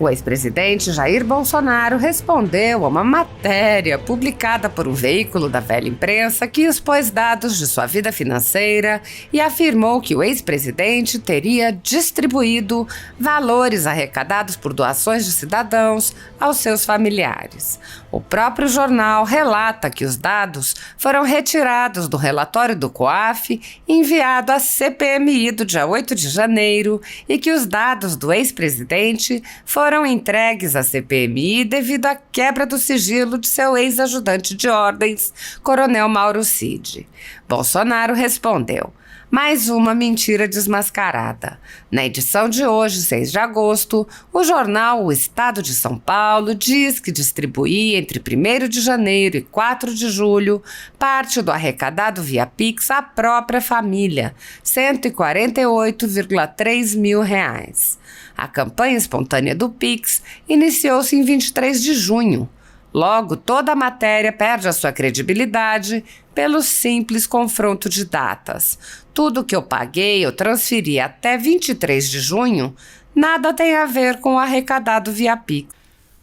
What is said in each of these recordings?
O ex-presidente Jair Bolsonaro respondeu a uma matéria publicada por um veículo da velha imprensa que expôs dados de sua vida financeira e afirmou que o ex-presidente teria distribuído valores arrecadados por doações de cidadãos aos seus familiares. O próprio jornal relata que os dados foram retirados do relatório do COAF enviado à CPMI do dia 8 de janeiro e que os dados do ex-presidente foram entregues à CPMI devido à quebra do sigilo de seu ex-ajudante de ordens, Coronel Mauro Cid. Bolsonaro respondeu: mais uma mentira desmascarada. Na edição de hoje, 6 de agosto, o jornal O Estado de São Paulo diz que distribuía entre 1º de janeiro e 4 de julho parte do arrecadado via Pix à própria família, R$ 148,3 mil. A campanha espontânea do Pix iniciou-se em 23 de junho. Logo, toda a matéria perde a sua credibilidade pelo simples confronto de datas. Tudo que eu paguei ou transferi até 23 de junho nada tem a ver com o arrecadado via Pix.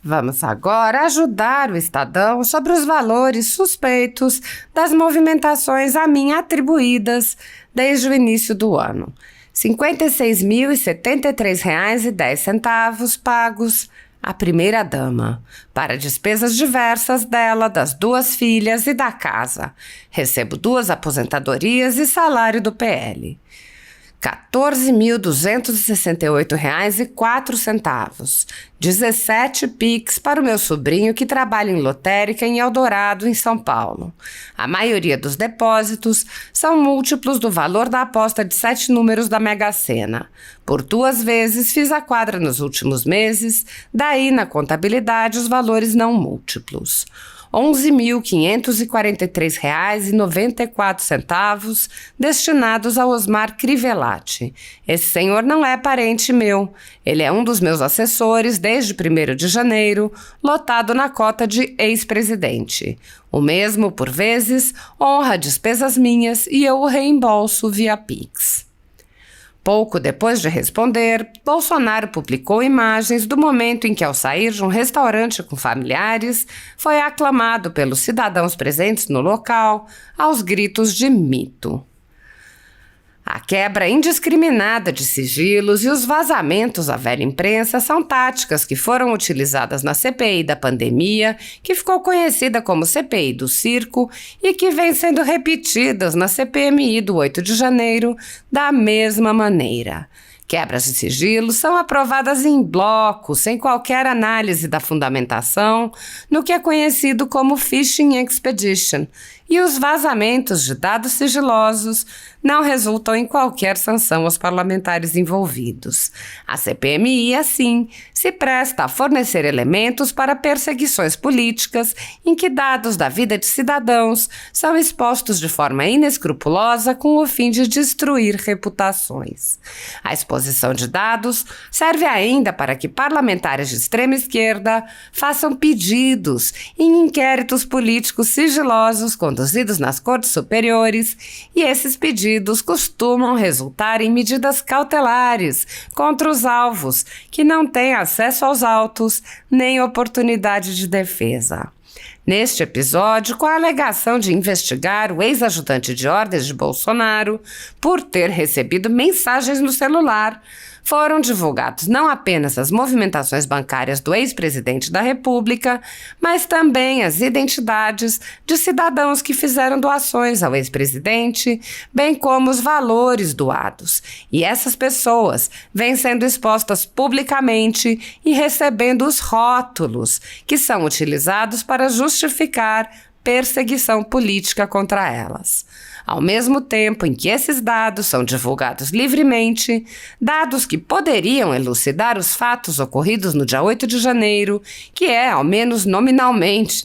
Vamos agora ajudar o Estadão sobre os valores suspeitos das movimentações a mim atribuídas desde o início do ano. R$ 56.073,10 pagos à primeira-dama, para despesas diversas dela, das 2 filhas e da casa. Recebo 2 aposentadorias e salário do PL. R$ 14.268,04. 17 Pix para o meu sobrinho que trabalha em lotérica em Eldorado, em São Paulo. A maioria dos depósitos são múltiplos do valor da aposta de 7 números da Mega Sena. Por 2 vezes fiz a quadra nos últimos meses, daí na contabilidade os valores não múltiplos. R$ 11.543,94 destinados a Osmar Crivellati. Esse senhor não é parente meu. Ele é um dos meus assessores desde 1º de janeiro, lotado na cota de ex-presidente. O mesmo, por vezes, honra despesas minhas e eu o reembolso via Pix. Pouco depois de responder, Bolsonaro publicou imagens do momento em que, ao sair de um restaurante com familiares, foi aclamado pelos cidadãos presentes no local aos gritos de mito. A quebra indiscriminada de sigilos e os vazamentos à velha imprensa são táticas que foram utilizadas na CPI da pandemia, que ficou conhecida como CPI do circo e que vem sendo repetidas na CPMI do 8 de janeiro da mesma maneira. Quebras de sigilo são aprovadas em bloco, sem qualquer análise da fundamentação, no que é conhecido como Fishing Expedition, e os vazamentos de dados sigilosos não resultam em qualquer sanção aos parlamentares envolvidos. A CPMI, assim, se presta a fornecer elementos para perseguições políticas em que dados da vida de cidadãos são expostos de forma inescrupulosa com o fim de destruir reputações. A exposição de dados serve ainda para que parlamentares de extrema esquerda façam pedidos em inquéritos políticos sigilosos conduzidos nas cortes superiores, e esses pedidos costumam resultar em medidas cautelares contra os alvos, que não têm acesso aos autos nem oportunidade de defesa. Neste episódio, com a alegação de investigar o ex-ajudante de ordens de Bolsonaro por ter recebido mensagens no celular, foram divulgados não apenas as movimentações bancárias do ex-presidente da República, mas também as identidades de cidadãos que fizeram doações ao ex-presidente, bem como os valores doados. E essas pessoas vêm sendo expostas publicamente e recebendo os rótulos que são utilizados para justificar perseguição política contra elas. Ao mesmo tempo em que esses dados são divulgados livremente, dados que poderiam elucidar os fatos ocorridos no dia 8 de janeiro, que é, ao menos nominalmente,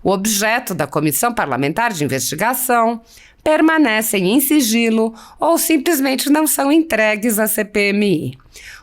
o objeto da Comissão Parlamentar de Investigação, permanecem em sigilo ou simplesmente não são entregues à CPMI.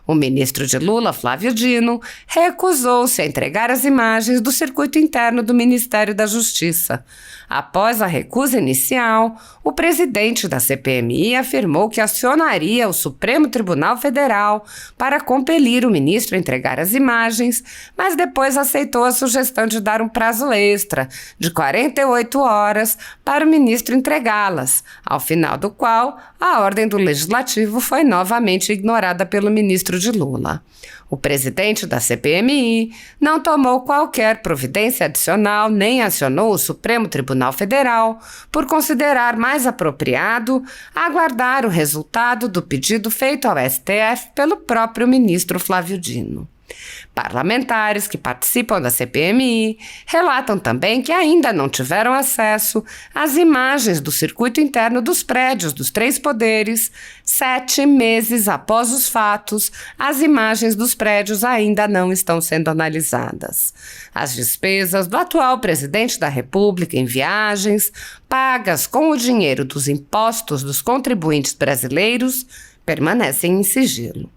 O ministro de Lula, Flávio Dino, recusou-se a entregar as imagens do circuito interno do Ministério da Justiça. Após a recusa inicial, o presidente da CPMI afirmou que acionaria o Supremo Tribunal Federal para compelir o ministro a entregar as imagens, mas depois aceitou a sugestão de dar um prazo extra de 48 horas para o ministro entregá-las, ao final do qual a ordem do Legislativo foi novamente ignorada pelo ministro de Lula. O presidente da CPMI não tomou qualquer providência adicional nem acionou o Supremo Tribunal Federal por considerar mais apropriado aguardar o resultado do pedido feito ao STF pelo próprio ministro Flávio Dino. Parlamentares que participam da CPMI relatam também que ainda não tiveram acesso às imagens do circuito interno dos prédios dos três poderes. 7 meses após os fatos, as imagens dos prédios ainda não estão sendo analisadas. As despesas do atual presidente da República em viagens, pagas com o dinheiro dos impostos dos contribuintes brasileiros, permanecem em sigilo.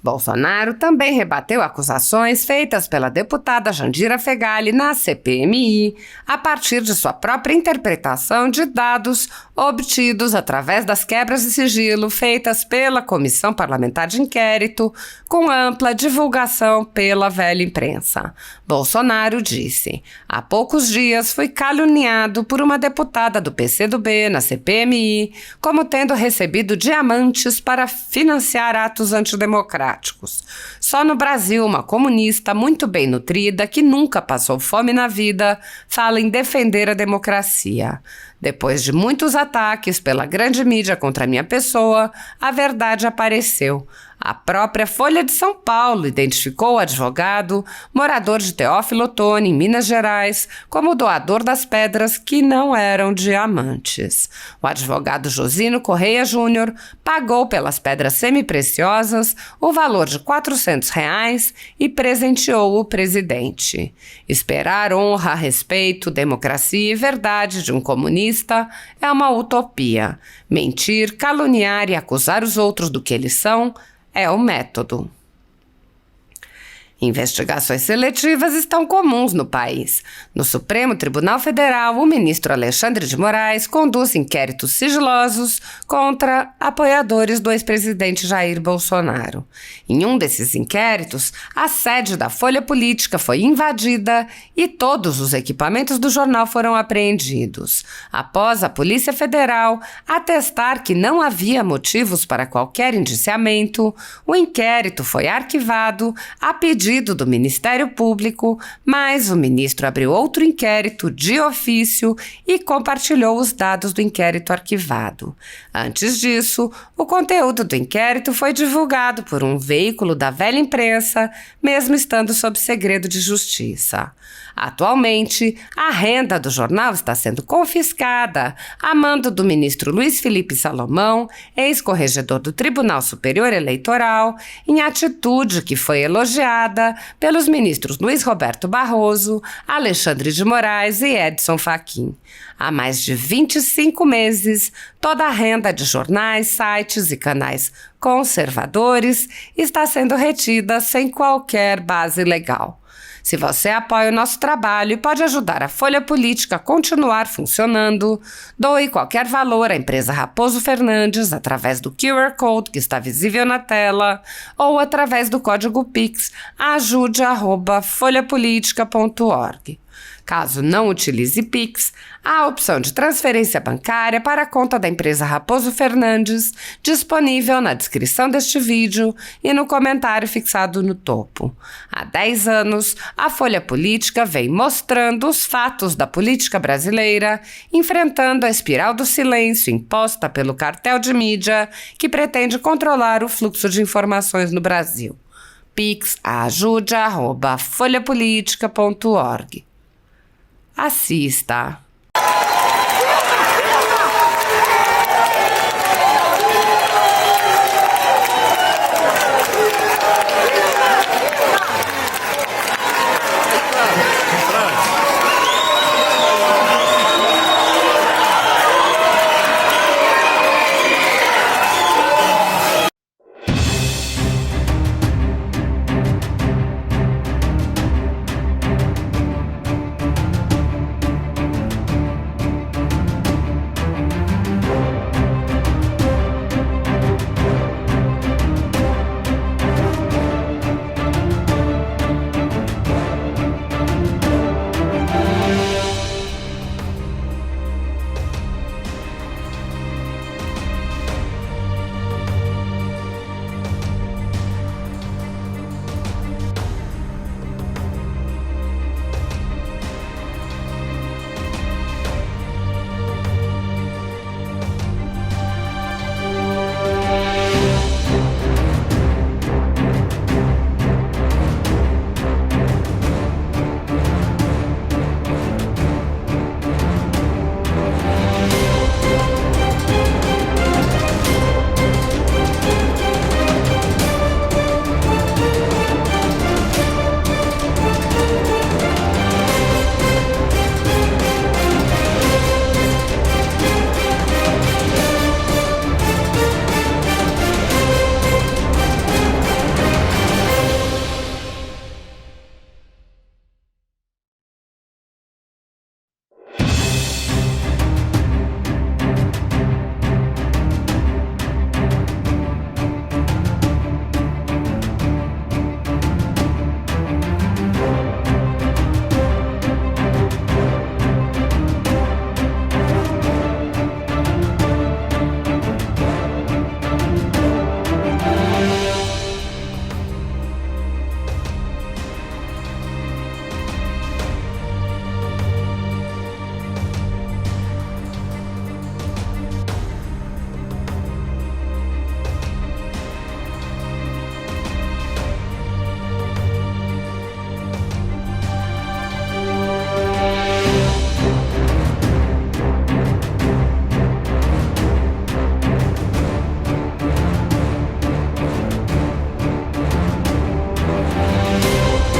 Bolsonaro também rebateu acusações feitas pela deputada Jandira Fegali na CPMI, a partir de sua própria interpretação de dados obtidos através das quebras de sigilo feitas pela Comissão Parlamentar de Inquérito, com ampla divulgação pela velha imprensa. Bolsonaro disse: há poucos dias fui caluniado por uma deputada do PCdoB na CPMI como tendo recebido diamantes para financiar atos antidemocráticos. Só no Brasil, uma comunista muito bem nutrida, que nunca passou fome na vida, fala em defender a democracia. Depois de muitos ataques pela grande mídia contra minha pessoa, a verdade apareceu. A própria Folha de São Paulo identificou o advogado, morador de Teófilo Otoni, em Minas Gerais, como doador das pedras que não eram diamantes. O advogado Josino Correia Júnior pagou pelas pedras semipreciosas o valor de R$400 e presenteou o presidente. Esperar honra, respeito, democracia e verdade de um comunista é uma utopia. Mentir, caluniar e acusar os outros do que eles são é o método. Investigações seletivas estão comuns no país. No Supremo Tribunal Federal, o ministro Alexandre de Moraes conduz inquéritos sigilosos contra apoiadores do ex-presidente Jair Bolsonaro. Em um desses inquéritos, a sede da Folha Política foi invadida e todos os equipamentos do jornal foram apreendidos. Após a Polícia Federal atestar que não havia motivos para qualquer indiciamento, o inquérito foi arquivado a pedido do Ministério Público, mas o ministro abriu outro inquérito de ofício e compartilhou os dados do inquérito arquivado. Antes disso, o conteúdo do inquérito foi divulgado por um veículo da velha imprensa, mesmo estando sob segredo de justiça. Atualmente, a renda do jornal está sendo confiscada a mando do ministro Luiz Felipe Salomão, ex-corregedor do Tribunal Superior Eleitoral, em atitude que foi elogiada pelos ministros Luiz Roberto Barroso, Alexandre de Moraes e Edson Fachin. Há mais de 25 meses, toda a renda de jornais, sites e canais conservadores está sendo retida sem qualquer base legal. Se você apoia o nosso trabalho e pode ajudar a Folha Política a continuar funcionando, doe qualquer valor à empresa Raposo Fernandes através do QR Code que está visível na tela ou através do código Pix ajude@folhapolitica.org. Caso não utilize Pix, há a opção de transferência bancária para a conta da empresa Raposo Fernandes, disponível na descrição deste vídeo e no comentário fixado no topo. Há 10 anos, a Folha Política vem mostrando os fatos da política brasileira, enfrentando a espiral do silêncio imposta pelo cartel de mídia que pretende controlar o fluxo de informações no Brasil. Pix ajude@folhapolitica.org. Assista!